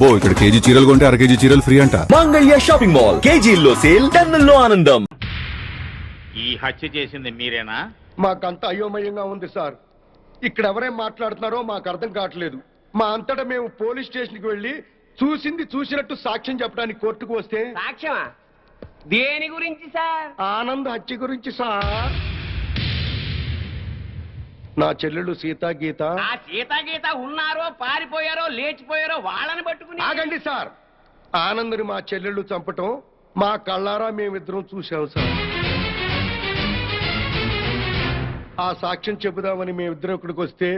అబ్బో ఇక్కడ కేజీ చీరలు కొంటే అర కేజీ చీరలు ఫ్రీ అంట. మంగళ్య షాపింగ్ మాల్, కేజీల్లో సేల్, టన్నుల్లో ఆనందం. ఈ హత్య చేసింది మీరేనా? మాకంత అయోమయంగా ఉంది సార్. ఇక్కడ ఎవరేం మాట్లాడుతున్నారో మాకు అర్థం కావట్లేదు. మా అంతటా మేము పోలీస్ స్టేషన్కి వెళ్ళి చూసింది చూసినట్టు సాక్ష్యం చెప్పడానికి కోర్టుకు వస్తే సాక్ష్యమా? దేని గురించి సార్? ఆనంద్ హత్య గురించి సార్. నా చెల్లెళ్ళు సీతా గీత. ఆ సీతాగీత ఉన్నారో పారిపోయారో లేచిపోయారో వాళ్ళని పట్టుకుని. ఆగండి సార్. ఆనంద్ని మా చెల్లెళ్ళు చంపటం మా కళ్ళారా మేమిద్దరం చూసాం సార్. ఆ సాక్ష్యం చెబుదామని మేమిద్దరం ఇక్కడికి వస్తే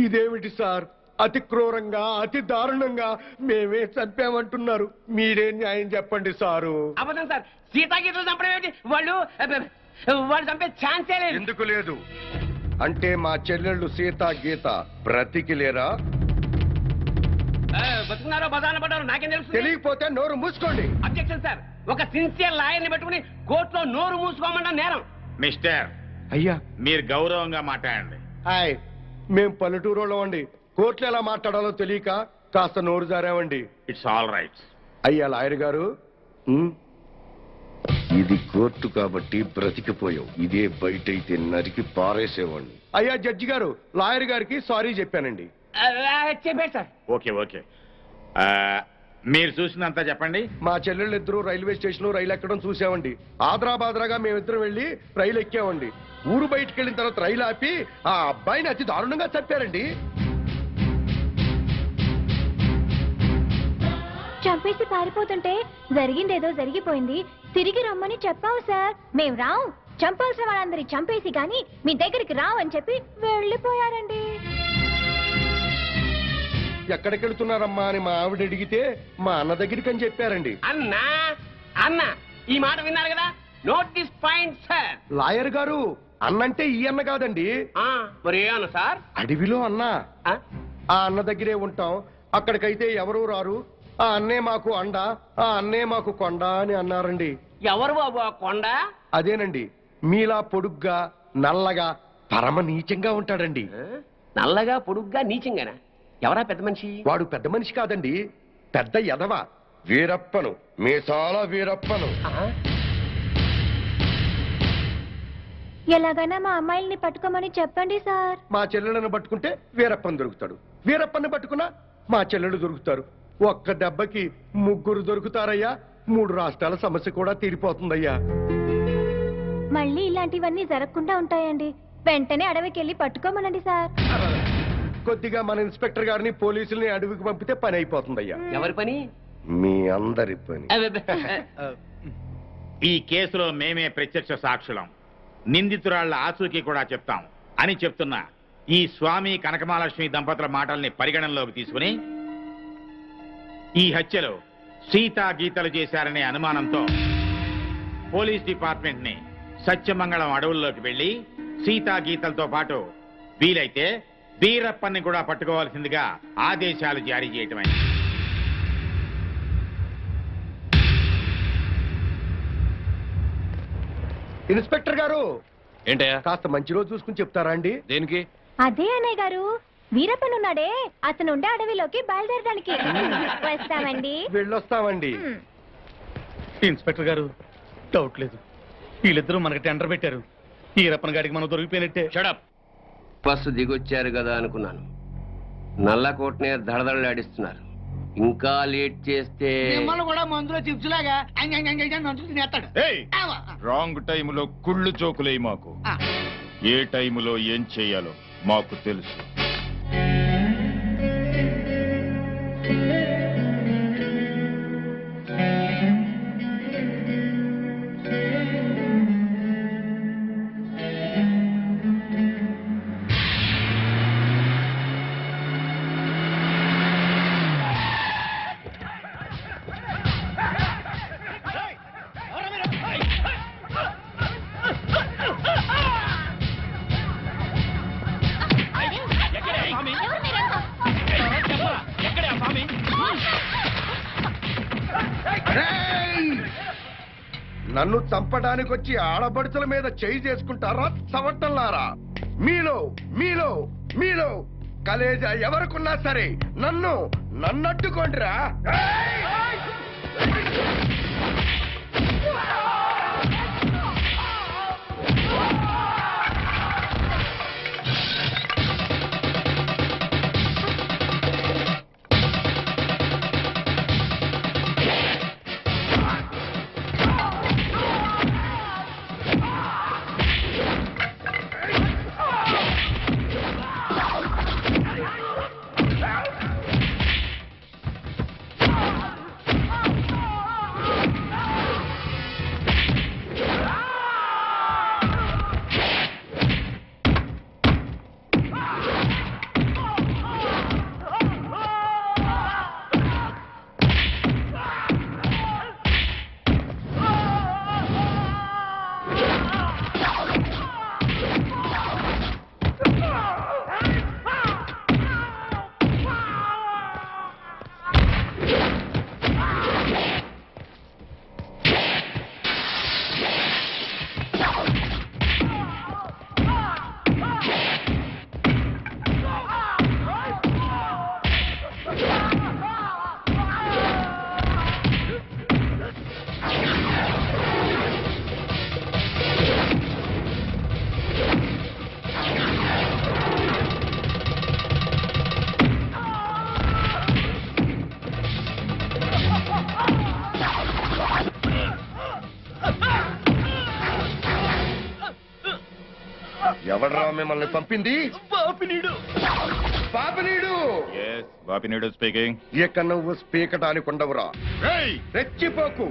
ఇదేమిటి సార్, అతి క్రూరంగా అతి దారుణంగా మేమే చంపామంటున్నారు. మీరే న్యాయం చెప్పండి సారు. అబద్ధం సార్. సీతాగీతలు చంపడం ఏమిటి? వాళ్ళు చంపే ఛాన్సే లేదు. ఎందుకు లేదు అంటే మా చెల్లెళ్ళు సీతా గీత బ్రతికిలేరా? బతుకున్నారో బదాన పడ్డారో నాకేం తెలుసు? తెలియకపోతే నోరు మూసుకోండి. Objection sir. ఒక సిన్సియర్ లాయర్ని పెట్టుకుని కోర్టులో నోరు మూసుకోమన్నా నేరం. మిస్టర్, అయ్యా మీరు గౌరవంగా మాట్లాడండి. హాయ్, మేం పల్లెటూరులో అండి. కోర్టులో ఎలా మాట్లాడాలో తెలియక కాస్త నోరు జారామండి. It's all right. అయ్యా లాయర్ గారు, ఇది కోర్టు కాబట్టి బ్రతికిపోయావు. ఇదే బయట అయితే నరికి పారేసేవాడిని. అయ్యా జడ్జి గారు, లాయర్ గారికి సారీ చెప్పానండి. చెప్పాడు సార్. ఓకే ఓకే, మీరు చూసినంత చెప్పండి. మా చెల్లెళ్ళు ఇద్దరు రైల్వే స్టేషన్ లో రైలు ఎక్కడం చూసామండి. ఆదరాబాదరాగా మేమిద్దరం వెళ్ళి రైలు ఎక్కామండి. ఊరు బయటకు వెళ్ళిన తర్వాత రైలు ఆపి ఆ అబ్బాయిని అతి దారుణంగా చంపారండి. చంపేసి పారిపోతుంటే జరిగిందేదో జరిగిపోయింది, తిరిగి రమ్మని చెప్పావు సార్. మేం రావు, చంపాల్సిన వాళ్ళందరి చంపేసి గాని మీ దగ్గరికి రావు అని చెప్పి వెళ్ళిపోయారండి. ఎక్కడికి వెళ్తున్నారమ్మా అని మా ఆవిడ అడిగితే మా అన్న దగ్గరికి అని చెప్పారండి. అన్నా అన్న ఈ మాట విన్నారు కదా? Note this point sir. Lawyer గారు, అన్నంటే ఈ అన్న కాదండి. మరి ఏ అన్న సార్? అడవిలో అన్న. ఆ అన్న దగ్గరే ఉంటాం. అక్కడికైతే ఎవరూ రారు. ఆ అన్నే మాకు అండ, ఆ అన్నే మాకు కొండ అని అన్నారండి. ఎవరు బాబు ఆ కొండ? అదేనండి, మీలా పొడుగ్గా నల్లగా పరమ నీచంగా ఉంటాడండి. నల్లగా పొడుగ్గా నీచంగానా? ఎవరా పెద్ద మనిషి? వాడు పెద్ద మనిషి కాదండి, పెద్ద ఎదవ. వీరప్పను, మీసాల వీరప్పను. ఎలాగైనా మా అమ్మాయిల్ని పట్టుకోమని చెప్పండి సార్. మా చెల్లెలను పట్టుకుంటే వీరప్పని దొరుకుతాడు, వీరప్పని పట్టుకున్నా మా చెల్లెలు దొరుకుతారు. ఒక్క దెబ్బకి ముగ్గురు దొరుకుతారయ్యా. 3 రాష్ట్రాల సమస్య కూడా తీరిపోతుందయ్యా. మళ్ళీ ఇలాంటివన్నీ జరగకుండా ఉంటాయండి. వెంటనే అడవికి వెళ్ళి పట్టుకోమనండి సార్. కొద్దిగా మన ఇన్స్పెక్టర్ గారిని పోలీసుల్ని అడవికి పంపితే పని అయిపోతుందయ్యా. ఎవరి పని? మీ అందరి పని. ఈ కేసులో మేమే ప్రత్యక్ష సాక్షులం, నిందితురాళ్ల ఆచూకీ కూడా చెప్తాం అని చెప్తున్నా ఈ స్వామి కనకమహాలక్ష్మి దంపతుల మాటల్ని పరిగణనలోకి తీసుకుని ఈ హత్యలో సీతా గీతలు చేశారనే అనుమానంతో పోలీస్ డిపార్ట్మెంట్ ని సత్యమంగళం అడవుల్లోకి వెళ్లి సీతా గీతలతో పాటు వీలైతే వీరప్పన్ని కూడా పట్టుకోవాల్సిందిగా ఆదేశాలు జారీ చేయటమైంది. ఇన్స్పెక్టర్ గారు, ఏంటయ్యా? కాస్త మంచి రోజు చూసుకుని చెప్తారా అండి? దేనికి? అదే అన్నయ్య గారు, వీరప్పనున్నాడే అతను ఉండే అడవిలోకి బయలుదేరడానికి వస్తామండి. వెళ్ళొస్తామండి. ఇన్స్పెక్టర్ గారు, డౌట్ లేదు, వీళ్ళిద్దరూ మనకి టెండర్ పెట్టారు. ఈరప్పన గాడికి మనం దొరికిపోయినట్టే. షడప్. బస్సు దిగొచ్చారు కదా అనుకున్నాను. నల్లకోటనే దడదడలాడిస్తున్నారు. ఇంకా లేట్ చేస్తే కూడా మందులో చిప్స్ లాగా తినేస్తాడు. రాంగ్ టైములో కుళ్ళు జోకులేయి మాకు. ఏ టైములో ఏం చెయ్యాలో మాకు తెలుసు. నన్ను చంపడానికి వచ్చి ఆడబడుచుల మీద చేయి చేసుకుంటారా చవట్టల్లారా? మీలో మీలో మీలో కలేజా ఎవరికున్నా సరే నన్ను నన్ను అడ్డుకోండిరా. ఎవడ్రా మిమ్మల్ని పంపింది? పాపినీడు. బాపినీడు స్పీకింగ్. ఇక నువ్వు స్పీకటానికి ఉండవురా. రెచ్చిపోకు.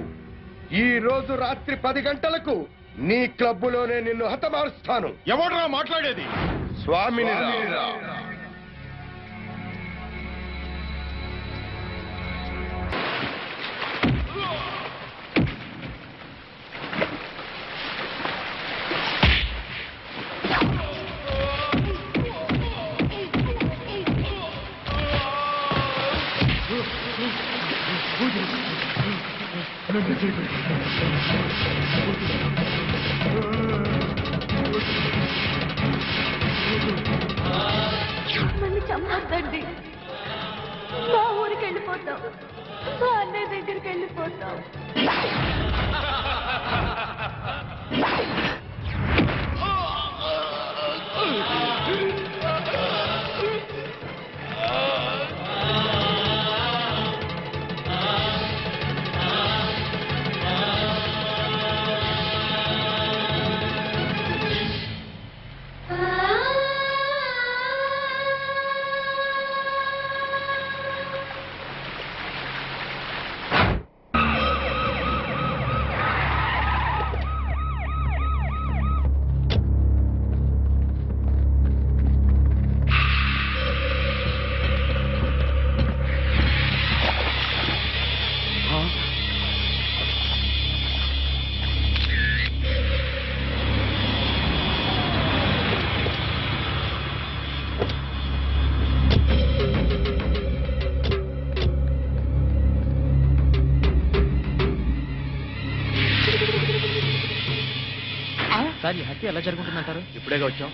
ఈ రోజు రాత్రి 10 గంటలకు నీ క్లబ్బులోనే నిన్ను హతమారుస్తాను. ఎవడ్రా మాట్లాడేది? స్వామిని. నన్ను చంపొద్దండి. మా ఊరికి వెళ్ళిపోతాం. మా అన్నయ్య దగ్గరికి వెళ్ళిపోతాం. సార్ ఈ హత్య ఎలా జరుగుతుందంటారు? ఇప్పుడే వచ్చాం.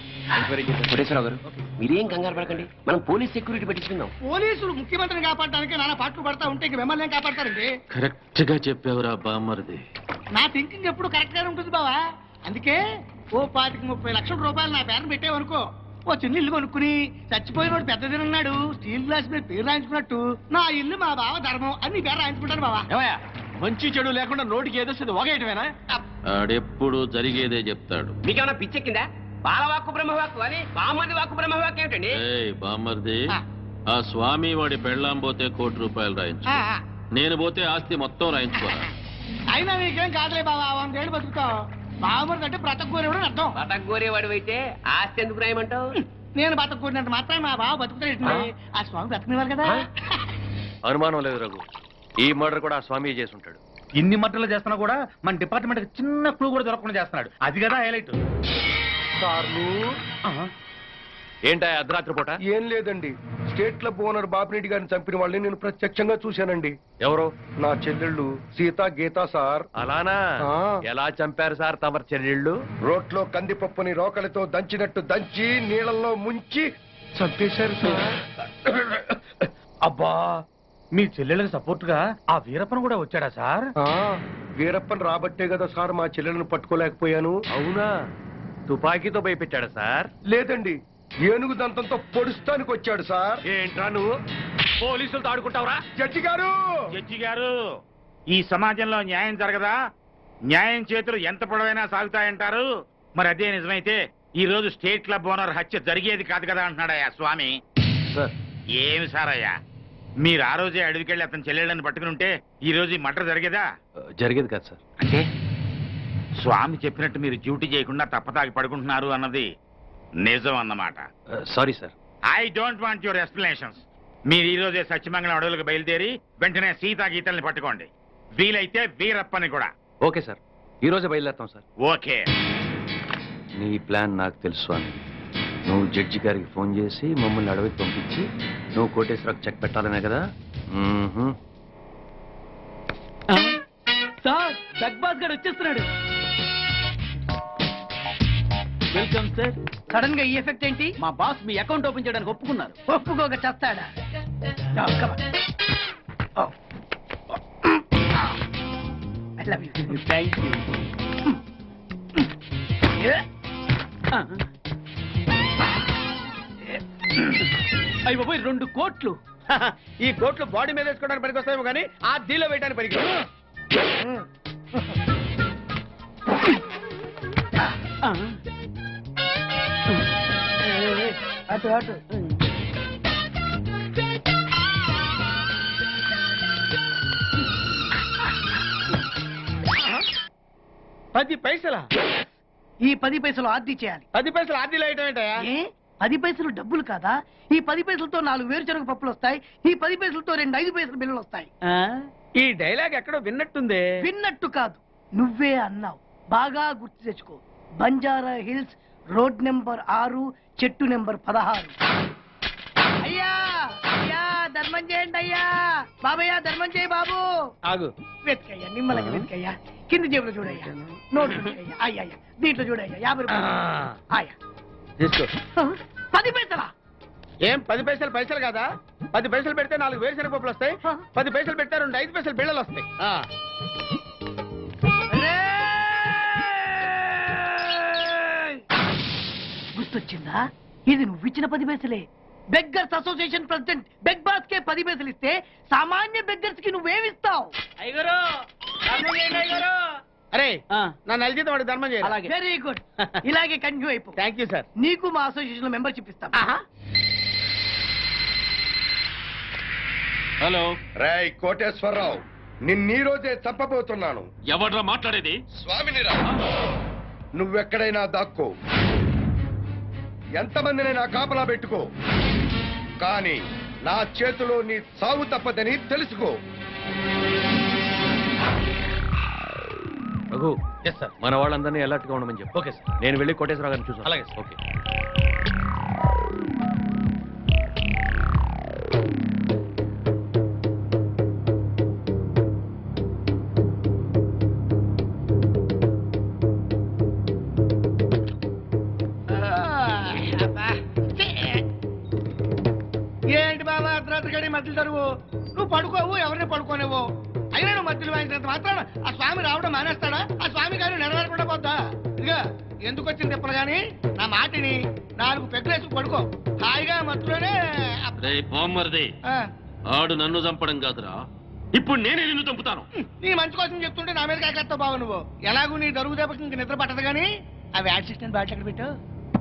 కోటేశ్వరరావు గారు మీరేం కంగారు పడకండి, మనం పోలీస్ సెక్యూరిటీ పెట్టించుకుందాం. పోలీసులు ముఖ్యమంత్రిని కాపాడడానికి నానా పాటలు పడతా ఉంటే మిమ్మల్ని ఏం కాపాడతారండి? కరెక్ట్ గా చెప్పావురా బామ్మర్ది. నా థింకింగ్ ఎప్పుడు కరెక్ట్ గానే ఉంటుంది బావా. అందుకే ఓ 25-30 లక్షల రూపాయలు నా పేరు పెట్టేవనుకో, ఓ చిన్న ఇల్లు కొనుక్కుని చచ్చిపోయినోడు పెద్ద తిన్నాడు స్టీల్ గ్లాస్ మీద పేరు రాయించుకున్నట్టు నా ఇల్లు మా బావ ధర్మం అని నీ పేరు రాయించుకుంటాను బావా. మంచి చెడు లేకుండా నోటికి ఏదో ఒకేయటమేనా? ఆడెప్పుడు జరిగేదే చెప్తాడు. మీకేమన్నా పిచ్చెక్కిందా? బాలవాక్కు బ్రహ్మవాక్కు అని బామ్మది వాక్కు బ్రహ్మవాక్కు ఏమిటండి? ఏయ్ బామ్మర్ది, ఆ స్వామి వాడి పెళ్ళాం పోతే ₹1,00,00,000 రాయించు, నేను పోతే ఆస్తి మొత్తం రాయించుకోరా. అయినా నీకేం కాదులే బావా, 100 ఏళ్ళు బతుకుతావు. బావమరిది అంటే బ్రతకూరేవాడు అర్థం. బతకగోరేవాడు అయితే ఆస్తి ఎందుకు రాయమంటావు? నేను బతకూరినంత మాత్రం మా బావ బతుకుతాడు. ఆ స్వామి బతకనివ్వాలి కదా. అనుమానం లేదు రఘు, ఈ మర్డర్ కూడా ఆ స్వామి చేసి ఉంటాడు. ఇన్ని మర్డర్లు చేస్తున్నా కూడా మన డిపార్ట్మెంట్ చిన్న క్లూ కూడా దొరకకుండా చేస్తున్నాడు. అది కదా హైలైట్. సార్లు ఏంటా అర్ధరాత్రి పూట? ఏం లేదండి, స్టేట్ క్లబ్ ఓనర్ బాపిరెడ్డి గారిని చంపిన వాళ్ళని నేను ప్రత్యక్షంగా చూశానండి. ఎవరు? నా చెల్లెళ్ళు సీత గీత సార్. అలానా? ఆ. ఎలా చంపారు సార్ తమరు చెల్లెళ్ళు? రోట్లో కందిపప్పుని రోకలితో దంచినట్టు దంచి నీళ్ళల్లో ముంచి చంపేశారు సార్. అబ్బా, మీ చెల్లెళ్ళకి సపోర్ట్ గా ఆ వీరప్పన్ కూడా వచ్చాడా సార్? వీరప్పన్ రాబట్టే కదా సార్ మా చెల్లెలను పట్టుకోలేకపోయాను. అవునా? తుపాకీతో భయపెట్టాడా సార్? లేదండి, ఏనుగు దంతంతో పొడుస్తానికి వచ్చాడు సార్. ఏంట్రా నువ్వు పోలీసులతో ఆడుకుంటావురా? జడ్జి గారు, జడ్జి గారు, ఈ సమాజంలో న్యాయం జరగదా? న్యాయం చేతులు ఎంత పొడవైనా సాగుతాయంటారు. మరి అదే నిజమైతే ఈ రోజు స్టేట్ క్లబ్ ఓనర్ హత్య జరిగేది కాదు కదా అంటున్నాడయ్యా స్వామి. సార్ ఏమి సార్ అయ్యా, మీరు ఆ రోజే అడవికెళ్ళి అతని చెల్లెళ్ళని పట్టుకుని ఉంటే ఈ రోజు ఈ మర్డర్ జరిగేదా? జరిగేది కాదు సార్. అంటే స్వామి చెప్పినట్టు మీరు డ్యూటీ చేయకుండా తప్పతాగి పడుకుంటున్నారు అన్నది నిజం అన్నమాట. Sorry sir. I don't want your explanations. మీరు ఈ రోజే సత్యమంగళం అడవులకు బయలుదేరి వెంటనే సీతా గీతల్ని పట్టుకోండి. వీలైతే వీరప్పని కూడా. ఓకే సార్, ఈ రోజే బయలుదేరుతాం సార్. ఓకే. నీ ప్లాన్ నాకు తెలుసు అని. నువ్వు జడ్జి గారికి ఫోన్ చేసి మమ్మల్ని అడవికి పంపించి నువ్వు కోటేశ్వరకు చెక్ పెట్టాలనే కదా? సార్ జగ్బాస్ గారు వచ్చేస్తున్నాడు. Welcome sir. సడన్ గా ఈ ఎఫెక్ట్ ఏంటి? మా బాస్ మీ అకౌంట్ ఓపెన్ చేయడానికి ఒప్పుకున్నారు. ఒప్పుకోక చేస్తాడా? Thank you. అయ్యి బాబోయ్, 2 కోట్లు. ఈ కోట్లు బాడీ మీద వేసుకోవడానికి పనికి వస్తాయేమో కానీ ఆ దీలో వేయడానికి పనికి. అటు అటు. $10 పైసలా? ఈ 10 పైసలు ఆర్డీ చేయాలి. 10 పైసలు ఆర్డీలో వేయటం ఏంటయ్యా? ఏ 10 పైసలు డబ్బులు కాదా? ఈ 10 పైసలతో 4 వేరుశనగ పప్పులు వస్తాయి. ఈ 10 పైసలతో 2 5 పైసలు బిల్లులు వస్తాయి. ఈ డైలాగ్ ఎక్కడో విన్నట్టుంది. విన్నట్టు కాదు, నువ్వే అన్నావు. బాగా గుర్తు తెచ్చుకో. బంజారా హిల్స్, రోడ్ నెంబర్ 6, చెట్టు నెంబర్ 16. అయ్యా అయ్యా ధర్మం చేయండి అయ్యా. బాబయ్యా ధర్మం చేయి బాబు. ఆగు. వెతకయ్యా, నిమ్మలకి వెతకయ్యా. కింది జేబులో చూడయ్యా. నోట్ అయ్యా. అయ్యా దీంట్లో చూడయ్యా. 50 రూపాయలు. అయ్యా తీసుకో. 10 పైసలా? ఏం 10 పైసలు పైసలు కాదా? 10 పైసలు పెడితే 4 వేరుశనగ పప్పులు వస్తాయి. 10 పైసలు పెడితే 2 5 పైసలు బిళ్ళలు వస్తాయి. గుర్తొచ్చిందా? ఇది నువ్వు ఇచ్చిన 10 పైసలే. Beggars association president beg boss కే 10 పైసలు ఇస్తే సామాన్య బెగ్గర్స్ కి నువ్వేమిస్తావు? అయ్యగారు, ధర్మం చేయండి అయ్యగారు. అరే నా నెల జీతం వాడికి ధర్మం చేయాలి. Very good. ఇలాగే కంటిన్యూ అయిపో. Thank you sir. నీకు మా అసోసియేషన్ లో మెంబర్షిప్ ఇస్తాం. హలో, రేయ్ కోటేశ్వరరావు, నిన్నీ రోజే చంపబోతున్నాను. ఎవడ్రా మాట్లాడేది? స్వామినిరా, నువ్వెక్కడైనా దాక్కో, ఎంతమందినైనా కాపలా పెట్టుకో, కానీ నా చేతిలో నీ సావు తప్పదని తెలుసుకో. Raghu, yes sir. మన వాళ్ళందరినీ అలర్ట్ గా ఉండమని చెప్పు. Okay sir. నేను వెళ్ళి కోటేశ్వరరావు గారిని చూసాను. అలాగే. ఓకే. ఏంటి బాబా అర్ధరాత్రి మధ్యలో తరువు? నువ్వు పడుకోవు, ఎవరిని పడుకోనేవో. అయినా నువ్వు మధ్యలో వాయించినంత మాత్రాన ఆ స్వామి రావడం మానేస్తాడా? ఆ స్వామి గారు నెరవేరకుండా పోద్దా? ఇదిగా ఎందుకు వచ్చింది తిప్పలు గాని నా మాటిని 4 పెగ్గులేసి పడుకో. హాయిగా మధ్యలోనే రే బామ్మర్ది, ఆడు నన్ను చంపడం కాదురా, ఇప్పుడు నేనే నిన్ను చంపుతాను. నీ మంచి కోసం చెప్తుంటే నా మీద కాకేస్తావు బాబు నువ్వు. ఎలాగూ నీ దరుగు దెబ్బకి ఇంక నిద్ర పట్టదు కానీ అవి యాక్సిడెంట్ బ్యాట్ ఎక్కడ పెట్టావు?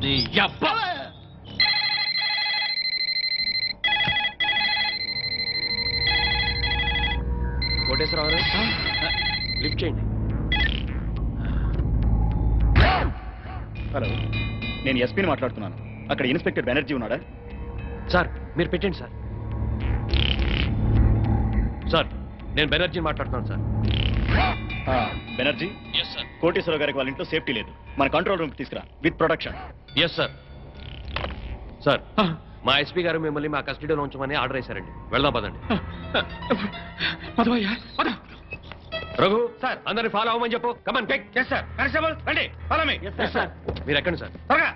నీ యబ్బ. కోటేశ్వరరావు గారు, లిఫ్ట్ చేయండి. హలో, నేను ఎస్పీని మాట్లాడుతున్నాను. అక్కడ ఇన్స్పెక్టర్ బెనర్జీ ఉన్నాడా? సార్ మీరు పెట్టండి సార్. సార్ నేను బెనర్జీ మాట్లాడుతున్నాను sir. Banerjee, yes sir. Koteswara Rao గారికి వాళ్ళ ఇంట్లో సేఫ్టీ లేదు. మన కంట్రోల్ రూమ్ తీసుకురా with protection. Yes sir. Sir మా ఎస్పీ గారు మిమ్మల్ని మా కస్టడీలో ఉంచమని ఆర్డర్ వేశారండి. వెళ్దాం పదండి. రఘు సార్, అందరిని ఫాలో అవ్వమని చెప్పు. Come on take. Yes sir. Constable రండి, ఫాలో మీ. Yes sir. మీరు ఎక్కండి సార్. త్వరగా.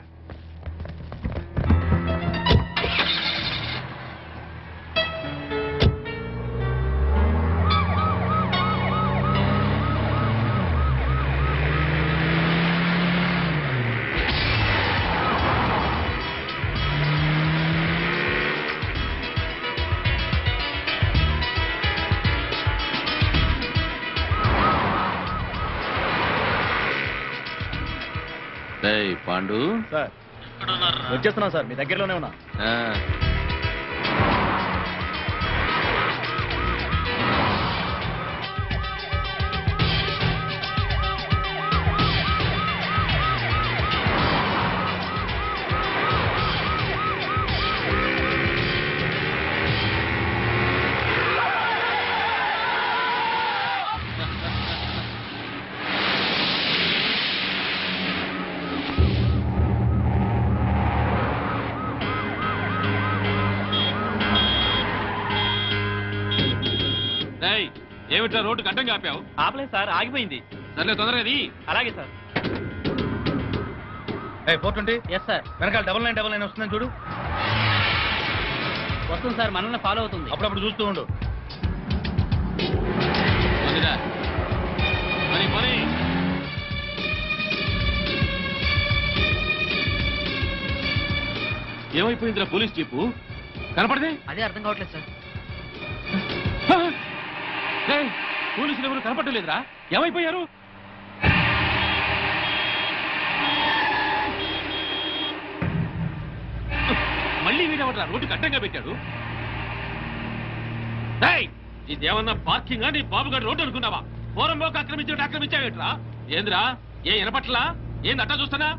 ఏయ్ పాండు సార్ వచ్చేస్తున్నా సార్, మీ దగ్గరలోనే ఉన్నా. ఆ. ఏయ్, ఏమిట్రా రోడ్డు గడ్డం కాపావు? ఆపలేదు సార్, ఆగిపోయింది. సర్లే తొందరగా అలాగే సార్. 420. Yes sir. వెనకాల 9999 వస్తుందని చూడు. వస్తుంది సార్, మనల్ని ఫాలో అవుతుంది. అప్పుడప్పుడు చూస్తూ ఉండు. మరి మరి ఏమైపోయిందిరా పోలీస్ జీపు? కనపడదే? అదే అర్థం కావట్లేదు సార్. ఏయ్, పోలీసులు ఎవరు కనపడలేదురా? ఏమైపోయారు? మళ్ళీ వీడెవడ్రా రోడ్డు అడ్డంగా పెట్టాడు? ఏయ్, ఇదేమన్నా పార్కింగా? నీ బాబుగారు రోడ్డు అనుకున్నావా? పోరంబోకు ఆక్రమించావేట్రా? ఏంద్రా, ఏ వినపట్లా? ఏంది అట్టా చూస్తున్నా?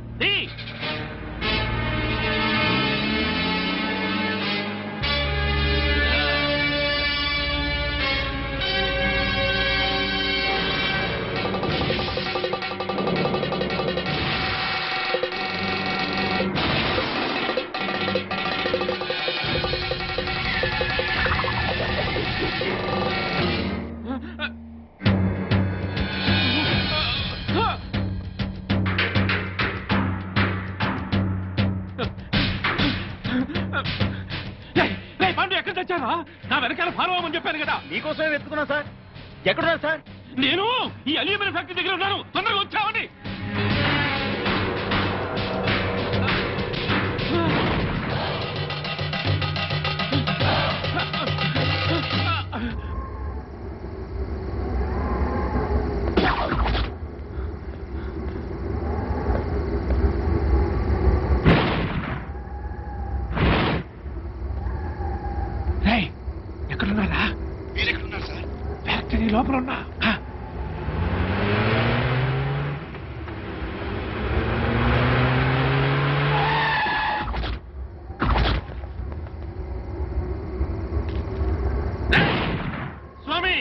ఎక్కడ తెచ్చారా? నా వెనకాల ఫాలో అవ్వమని చెప్పాను కదా. మీకోసమే వెతుకున్నా సార్. ఎక్కడున్నారు సార్? నేను ఈ అల్యూమినియం ఫ్యాక్టరీ దగ్గర ఉన్నాను. తొందరగా వచ్చావండి. ఎక్కడున్నారా? మీరెక్కడున్నారు సార్? ఫ్యాక్టరీ లోపల ఉన్నా. స్వామి,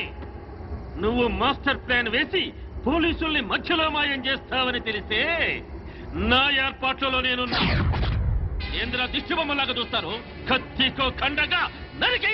నువ్వు మాస్టర్ ప్లాన్ వేసి పోలీసుల్ని మధ్యలో మాయం చేస్తావని తెలిసే నా ఏర్పాట్లలో నేనున్నా. ఏంద్ర దిష్టిబొమ్మలాగా చూస్తారు? కత్తికో ఖండగా నరికి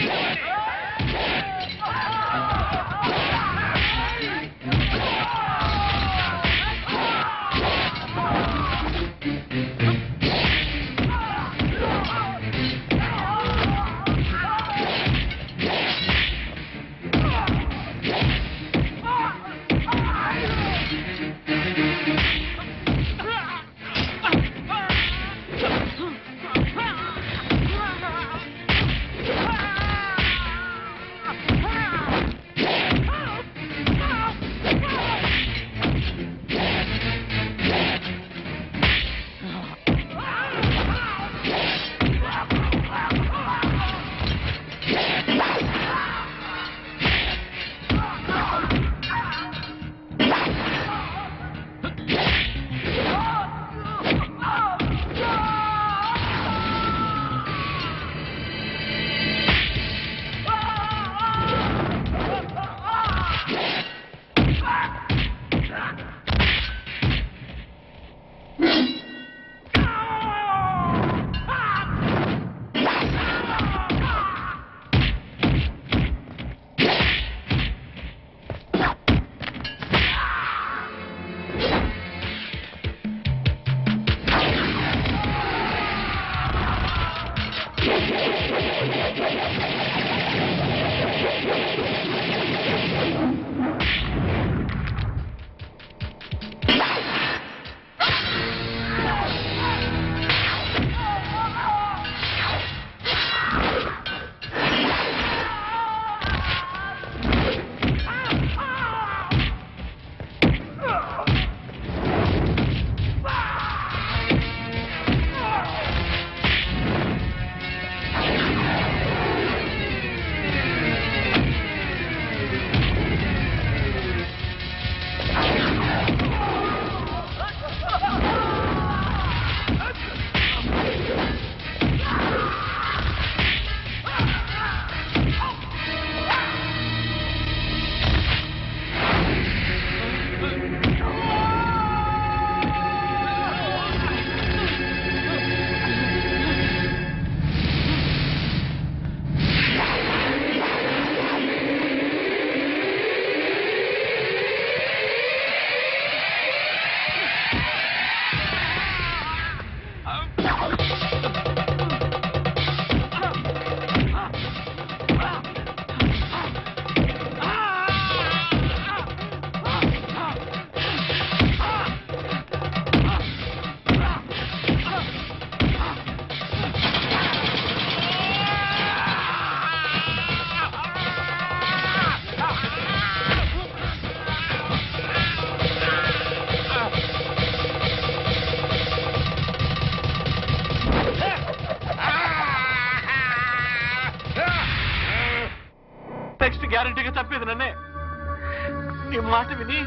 నీ మాట విని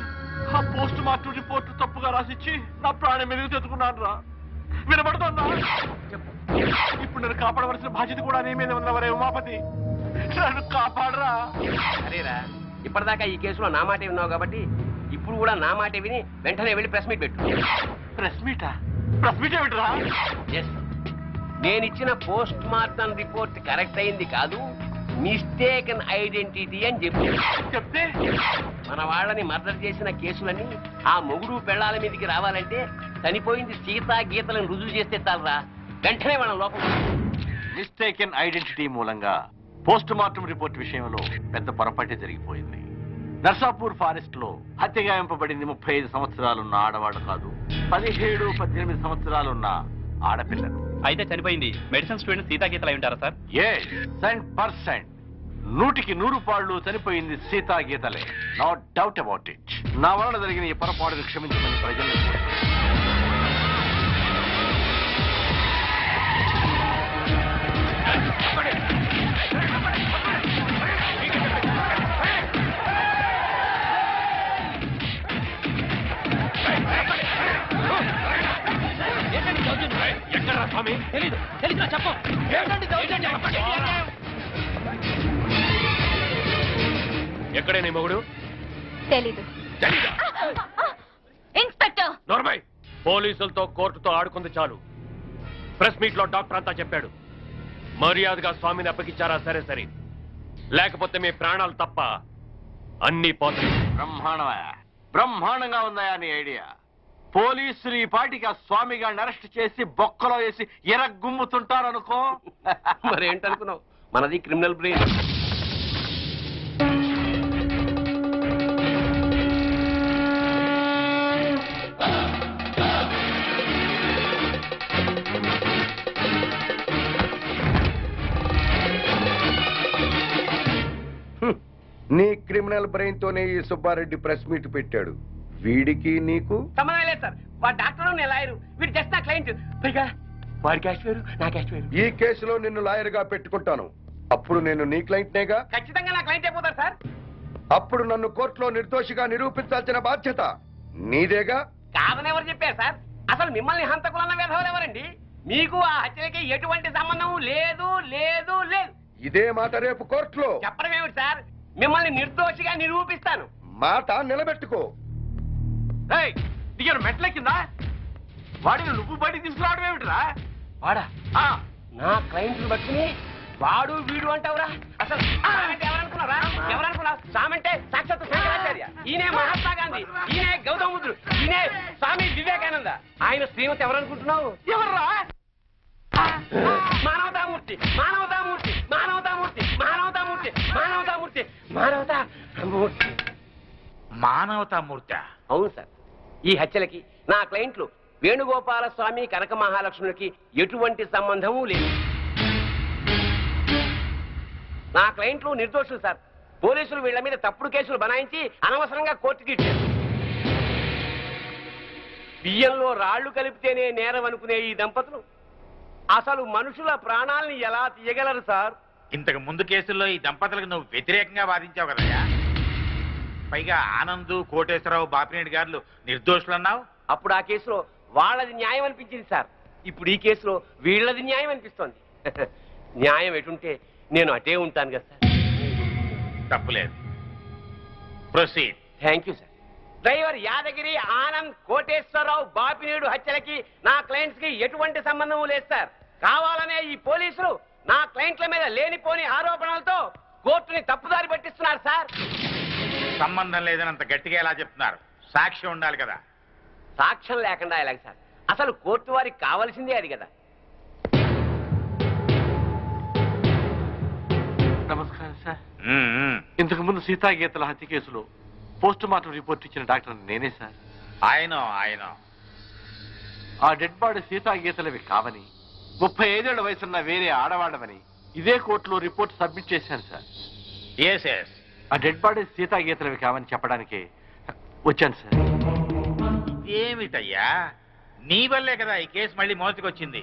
ఆ పోస్ట్ మార్టం రిపోర్ట్ తప్పుగా రాసిచ్చి నా ప్రాణం మెరుగు తెచ్చుకున్నాను రా. వినబడుతుందా? ఇప్పుడు నన్ను కాపాడవలసిన బాధ్యత కూడా నీ మీద ఉన్నవరే ఉమాపతి. నన్ను కాపాడరా. అరేరా, ఇప్పటిదాకా ఈ కేసులో నా మాటే విన్నావు కాబట్టి ఇప్పుడు కూడా నా మాటే విని వెంటనే వెళ్ళి ప్రెస్ మీట్ పెట్టు. ప్రెస్ మీటా? ప్రెస్ మీట్ ఏమిట్రా? ఎస్, నేనిచ్చిన పోస్ట్ మార్టం రిపోర్ట్ కరెక్ట్ అయింది కాదు, మిస్టేకన్ ఐడెంటిటీ అని చెప్పి చెప్తే మన వాళ్ళని మర్డర్ చేసిన కేసులన్నీ ఆ మొగుడు పెళ్ళాల మీదకి రావాలంటే చనిపోయింది సీతా గీతలను రుజువు చేస్తే చాలరా, వెంటనే మన లోపల. మిస్టేకెన్ ఐడెంటిటీ మూలంగా పోస్ట్ మార్టం రిపోర్ట్ విషయంలో పెద్ద పొరపాటే జరిగిపోయింది. నర్సాపూర్ ఫారెస్ట్ లో హత్యగాయింపబడింది 35 సంవత్సరాలున్న ఆడవాడు కాదు, 17-18 సంవత్సరాలున్న ఆడపిల్లలు. అయితే చనిపోయింది మెడిసిన్ స్టూడెంట్ సీతాగీతలు అయి ఉంటారా సార్? 100%, 100కి 100 చనిపోయింది సీతా గీతలే. No doubt about it. నా వలన జరిగిన ఈ పొరపాటును క్షమించమని ప్రజలను ఎక్కడే నీ మొగుడు? తెలీదు. ఇన్స్పెక్టర్ నోర్మై, పోలీసులతో కోర్టుతో ఆడుకుంది చాలు. ప్రెస్ మీట్ లో డాక్టర్ అంతా చెప్పాడు. మర్యాదగా స్వామిని అప్పగించారా సరే సరే, లేకపోతే మీ ప్రాణాలు తప్ప అన్ని పోతాయి. బ్రహ్మాండంగా ఉందా నీ ఐడియా? పోలీసులు ఈ పాటికి ఆ స్వామి గారిని అరెస్ట్ చేసి బొక్కలో వేసి ఎరగుమ్ముతుంటారనుకో. మరేంటనుకున్నావు, మనది క్రిమినల్ బ్రెయిన్. నీ క్రిమినల్ బ్రెయిన్ తోనే ఈ సుబ్బారెడ్డి ప్రెస్ మీట్ పెట్టాడు. వీడికి నీకు సంబంధం లేదు సార్. వాడు డాక్టర్, నేను లాయరు, వీడు జస్ట్ నా క్లయింట్. పైగా వాడి క్యాష్ వేరు, నా క్యాష్ వేరు. ఈ కేసులో నిన్ను లాయర్ గా పెట్టుకుంటాను. అప్పుడు నేను నీ క్లయింట్ నేగా. ఖచ్చితంగా నా క్లయింట్ అయిపోతారు సార్. అప్పుడు నన్ను కోర్టులో నిర్దోషిగా నిరూపించాల్సిన బాధ్యత నీదేగా. కాదని ఎవరు చెప్పారు సార్? అసలు మిమ్మల్ని హంతకులన్న విధవలు ఎవరండి? మీకు ఆ హత్యలకి ఎటువంటి సంబంధం లేదు లేదు లేదు. ఇదే మాట రేపు కోర్టులో చెప్పడం ఏమిటి సార్? మిమ్మల్ని నిర్దోషిగా నిరూపిస్తాను. మాట నిలబెట్టుకో. దిగారు మెట్ల కింద వాడిని నువ్వు బయటికి తీసుకురావడం ఏమిటిరా? వాడా? నా క్లయింట్లు బట్టుకుని వాడు వీడు అంటావురా? అసలు సామంటే ఎవరనుకున్నారా? ఎవరనుకున్నావు? సామంటే సాక్షాత్ శంకరాచార్య, ఈయనే మహాత్మా గాంధీ, ఈయనే గౌతమ బుద్ధుడు, ఈయనే స్వామి వివేకానంద. ఆయన శ్రీమతి ఎవరనుకుంటున్నావు? ఎవర్రా? మానవతామూర్తి, మానవతామూర్తి, మానవతామూర్తి, మానవతామూర్తి, మానవతామూర్తి, మానవతామూర్తి. మానవతామూర్తి? అవును సార్. ఈ హత్యలకి నా క్లయింట్లు వేణుగోపాల స్వామి, కనక మహాలక్ష్ములకి ఎటువంటి సంబంధము లేదు. నా క్లయింట్లు నిర్దోషులు సార్. పోలీసులు వీళ్ళ మీద తప్పుడు కేసులు బనాయించి అనవసరంగా కోర్టుకి ఇచ్చారు. బియ్యంలో రాళ్లు కలిపితేనే నేరం అనుకునే ఈ దంపతులు అసలు మనుషుల ప్రాణాలని ఎలా తీయగలరు సార్? ఇంతకు ముందు కేసుల్లో ఈ దంపతులకు నువ్వు వ్యతిరేకంగా వాదించావు కదయ్యా. పైగా ఆనంద్, కోటేశ్వరరావు, బాపినేడు గారు నిర్దోషులు అన్నావు. అప్పుడు ఆ కేసులో వాళ్ళది న్యాయం అనిపించింది సార్. ఇప్పుడు ఈ కేసులో వీళ్ళది న్యాయం అనిపిస్తోంది. న్యాయం ఎటుంటే నేను అటే ఉంటాను కదా సార్. తప్పులేదు. Proceed. Thank you sir. Driver Yadagiri, Anand, Koteswara Rao, Bapineedu హత్యలకి నా క్లయింట్స్ కి ఎటువంటి సంబంధం లేదు సార్. కావాలనే ఈ పోలీసులు నా క్లయింట్ల మీద లేనిపోని ఆరోపణలతో కోర్టుని తప్పుదారి పట్టిస్తున్నారు సార్. సంబంధం లేదని అంత గట్టిగా ఎలా చెప్తున్నారు? సాక్ష్యం ఉండాలి కదా. సాక్ష్యం లేకుండా ఎలాగ సార్? అసలు కోర్టు వారికి కావాల్సిందే అది కదా. నమస్కారం సార్. ఇంతకు ముందు సీతాగీతల హత్య కేసులో పోస్ట్ మార్టం రిపోర్ట్ ఇచ్చిన డాక్టర్ నేనే సార్. ఆయన ఆ డెడ్ బాడీ సీతాగీతలవి కావని, 35 ఏళ్ల వయసున్న వేరే ఆడవాళ్ళవని ఇదే కోర్టులో రిపోర్ట్ సబ్మిట్ చేశాను సార్. Yes yes. ఆ డెడ్ బాడీ సీతాగీతలవి కావని చెప్పడానికి వచ్చాను సార్. ఏమిటయ్యా, నీ వల్లే కదా ఈ కేసు మళ్ళీ మోసుకొచ్చింది.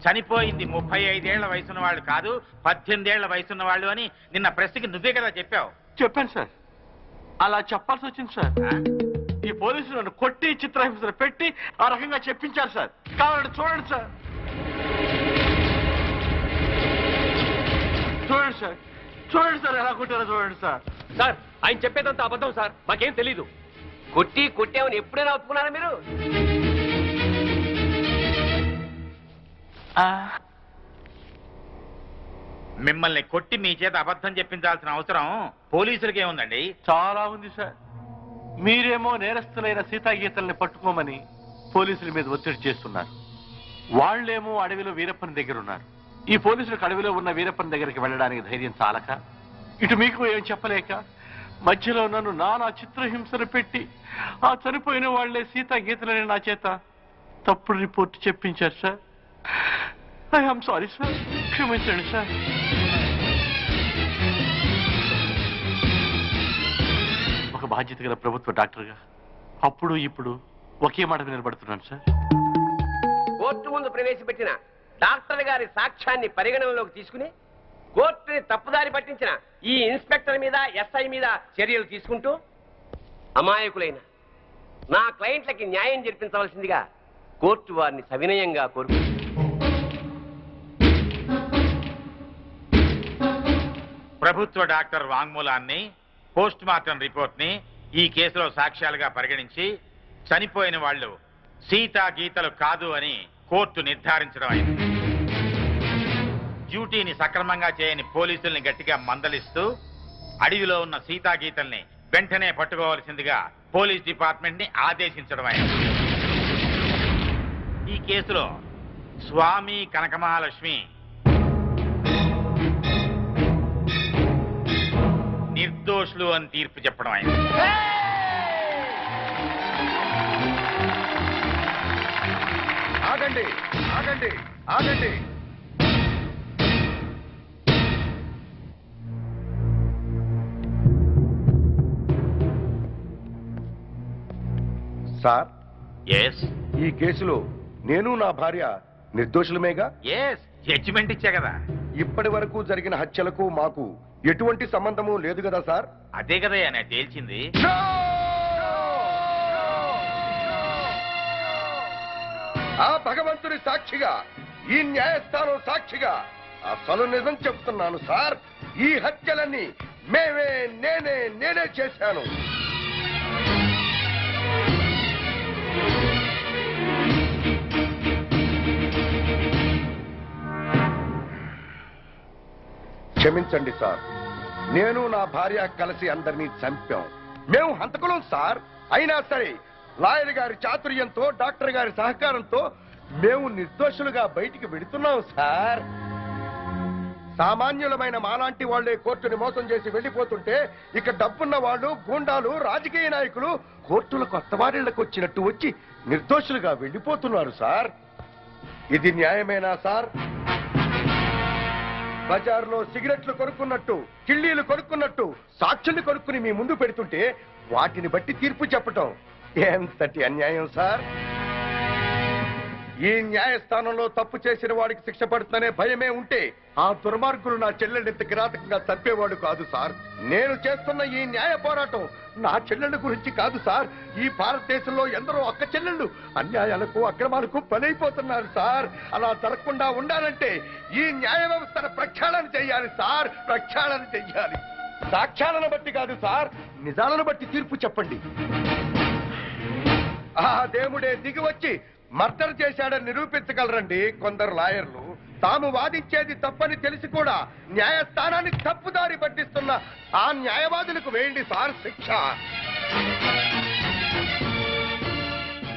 చనిపోయింది 35 ఏళ్ల వయసున్న వాళ్ళు కాదు, 18 ఏళ్ల వయసున్న వాళ్ళు అని నిన్న ప్రెస్కి నువ్వే కదా చెప్పావు. చెప్పాను సార్. అలా చెప్పాల్సి వచ్చింది సార్. ఈ పోలీసులు నన్ను కొట్టి చిత్రహింసలు పెట్టి ఆ రకంగా చెప్పించారు సార్. కావాలంటే చూడండి సార్, చూడండి సార్, చూడండి సార్ ఎలా కొట్టారో చూడండి సార్. సార్ ఆయన చెప్పేదంతా అబద్ధం సార్, మాకేం తెలీదు. కొట్టామని ఎప్పుడైనా ఒప్పుకున్నారా మీరు? మిమ్మల్ని కొట్టి మీ చేత అబద్ధం చెప్పించాల్సిన అవసరం పోలీసులకే ఉందండి. చాలా ఉంది సార్. మీరేమో నేరస్తులైన సీతాగీతల్ని పట్టుకోమని పోలీసుల మీద ఒత్తిడి చేస్తున్నారు. వాళ్లేమో అడవిలో వీరప్పని దగ్గర ఉన్నారు. ఈ పోలీసులకు అడవిలో ఉన్న వీరప్పని దగ్గరికి వెళ్ళడానికి ధైర్యం చాలక, ఇటు మీకు ఏం చెప్పలేక మధ్యలో నన్ను నానా చిత్రహింసలు పెట్టి ఆ చనిపోయిన వాళ్లే సీతాగీతలని నా చేత తప్పుడు రిపోర్ట్ చెప్పించారు సార్. ఐఎమ్ సారీ సార్, క్షమించండి సార్. ఒక బాధ్యత గల ప్రభుత్వ డాక్టర్గా అప్పుడు ఇప్పుడు ఒకే మాట నిలబడుతున్నాను సార్. కోర్టు ముందు ప్రవేశపెట్టిన డాక్టర్ గారి సాక్ష్యాన్ని పరిగణనలోకి తీసుకుని కోర్టుని తప్పుదారి పట్టించిన ఈ ఇన్స్పెక్టర్ మీద ఎస్ఐ మీద చర్యలు తీసుకుంటూ అమాయకులైన నా క్లయింట్లకి న్యాయం జరిపించవలసిందిగా కోర్టు వారిని సవినయంగా కోరుకుంటుంది. ప్రభుత్వ డాక్టర్ వాంగ్మూలాన్ని, పోస్ట్ మార్టం రిపోర్ట్ ని ఈ కేసులో సాక్ష్యాలుగా పరిగణించి చనిపోయిన వాళ్ళు సీతా గీతలు కాదు అని కోర్టు నిర్ధారించడం అయింది. డ్యూటీని సక్రమంగా చేయని పోలీసుల్ని గట్టిగా మందలిస్తూ అడవిలో ఉన్న సీతా గీతల్ని వెంటనే పట్టుకోవాల్సిందిగా పోలీస్ డిపార్ట్మెంట్ ని ఆదేశించడం అయింది. ఈ కేసులో స్వామి కనకమహాలక్ష్మి నిర్దోషులు అని తీర్పు చెప్పడం అయింది. ఆగండి ఆగండి ఆగండి. సార్, ఎస్ ఈ కేసులో నేను నా భార్య నిర్దోషులమేగా? ఎస్, జడ్జిమెంట్ ఇచ్చా కదా. ఇప్పటి వరకు జరిగిన హత్యలకు మాకు ఎటువంటి సంబంధము లేదు కదా సార్? అదే కదా నేను తేల్చింది. ఆ భగవంతుని సాక్షిగా, ఈ న్యాయస్థానం సాక్షిగా అసలు నిజం చెప్తున్నాను సార్. ఈ హత్యలన్నీ నేనే చేశాను. క్షమించండి సార్, నేను నా భార్య కలిసి అందరినీ చంపాం. మేము హంతకులం సార్. అయినా సరే లాయర్ గారి చాతుర్యంతో, డాక్టర్ గారి సహకారంతో మేము నిర్దోషులుగా బయటికి వెడుతున్నాం సార్. సామాన్యులమైన మాలాంటి వాళ్లే కోర్టుని మోసం చేసి వెళ్లిపోతుంటే ఇక డబ్బున్న వాళ్ళు, గూండాలు, రాజకీయ నాయకులు కోర్టుల కొత్త వారిళ్లకు వచ్చినట్టు వచ్చి నిర్దోషులుగా వెళ్లిపోతున్నారు సార్. ఇది న్యాయమేనా సార్? బజార్లో సిగరెట్లు కొనుక్కున్నట్టు, కిళ్ళీలు కొనుక్కున్నట్టు సాక్షుల్ని కొనుక్కుని మీ ముందు పెడుతుంటే వాటిని బట్టి తీర్పు చెప్పటం ఎంతటి అన్యాయం సార్. ఈ న్యాయస్థానంలో తప్పు చేసిన వాడికి శిక్ష పడుతుందనే భయమే ఉంటే ఆ దుర్మార్గులు నా చెల్లెళ్ళెంత కిరాతకంగా చంపేవాడు కాదు సార్. నేను చేస్తున్న ఈ న్యాయ పోరాటం నా చెల్లెళ్ళ గురించి కాదు సార్. ఈ భారతదేశంలో ఎందరో అక్క చెల్లెళ్ళు అన్యాయాలకు, అక్రమాలకు బలైపోతున్నారు సార్. అలా జరగకుండా ఉండాలంటే ఈ న్యాయ వ్యవస్థను ప్రక్షాళన చెయ్యాలి సార్, ప్రక్షాళన చెయ్యాలి. సాక్ష్యాలను బట్టి కాదు సార్, నిజాలను బట్టి తీర్పు చెప్పండి. ఆ దేవుడే దిగి వచ్చి మర్డర్ చేశాడని నిరూపించగలరండి కొందరు లాయర్లు. తాము వాదించేది తప్పని తెలిసి కూడా న్యాయస్థానాన్ని తప్పుదారి పట్టిస్తున్న ఆ న్యాయవాదులకు వేయండి సార్ శిక్ష.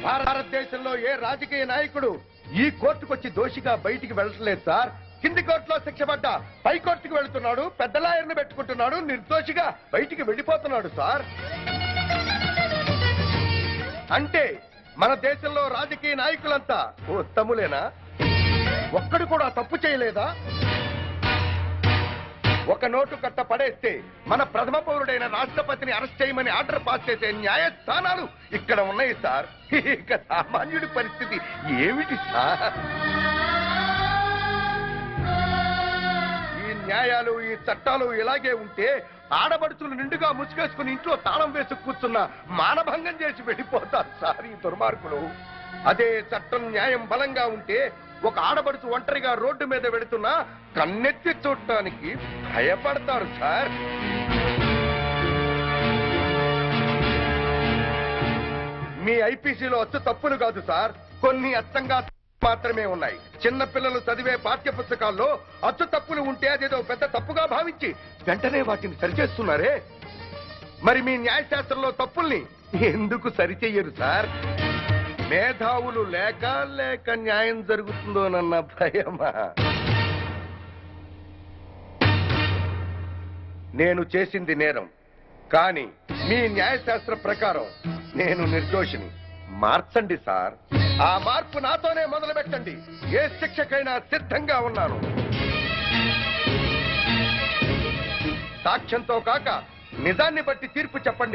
భారతదేశంలో ఏ రాజకీయ నాయకుడు ఈ కోర్టుకొచ్చి దోషిగా బయటికి వెళ్ళట్లేదు సార్. కింది కోర్టులో శిక్ష పడ్డ పై కోర్టుకు వెళుతున్నాడు, పెద్ద లాయర్ని పెట్టుకుంటున్నాడు, నిర్దోషిగా బయటికి వెళ్ళిపోతున్నాడు సార్. అంటే మన దేశంలో రాజకీయ నాయకులంతా ఉత్తములేనా? ఒక్కడు కూడా తప్పు చేయలేదా? ఒక నోటు కట్ట పడేస్తే మన ప్రథమ పౌరుడైన రాష్ట్రపతిని అరెస్ట్ చేయమని ఆర్డర్ పాస్ చేసే న్యాయస్థానాలు ఇక్కడ ఉన్నాయి సార్. ఇక సామాన్యుడి పరిస్థితి ఏమిటి సార్? ఈ న్యాయాలు, ఈ చట్టాలు ఇలాగే ఉంటే ఆడబడుచులు నిండుగా ముసుగేసుకుని ఇంట్లో తాళం వేసి కూర్చున్న మానభంగం చేసి వెళ్ళిపోతారు సార్ ఈ దుర్మార్గులు. అదే చట్టం న్యాయం బలంగా ఉంటే ఒక ఆడబడుచు ఒంటరిగా రోడ్డు మీద వెళుతున్నా కన్నెత్తి చూడటానికి భయపడతారు సార్. మీ ఐపీసీలో అచ్చు తప్పులు కాదు సార్, కొన్ని అచ్చంగా మాత్రమే ఉన్నాయి. చిన్న పిల్లలు చదివే పాఠ్య పుస్తకాల్లో అచ్చు తప్పులు ఉంటే అదేదో పెద్ద తప్పుగా భావించి వెంటనే వాటిని సరిచేస్తున్నారే. మరి మీ న్యాయశాస్త్రంలో తప్పుల్ని ఎందుకు సరిచెయ్యరు సార్? మేధావులు లేక న్యాయం జరుగుతుందోనన్న భయమా? నేను చేసింది నేరం, కానీ మీ న్యాయశాస్త్ర ప్రకారం నేను నిర్దోషిని. మార్చండి సార్, ఆ మార్పు నాతోనే మొదలు పెట్టండి. ఏ శిక్షకైనా సిద్ధంగా ఉన్నాను. సాక్ష్యంతో కాక నిజాన్ని బట్టి తీర్పు చెప్పండి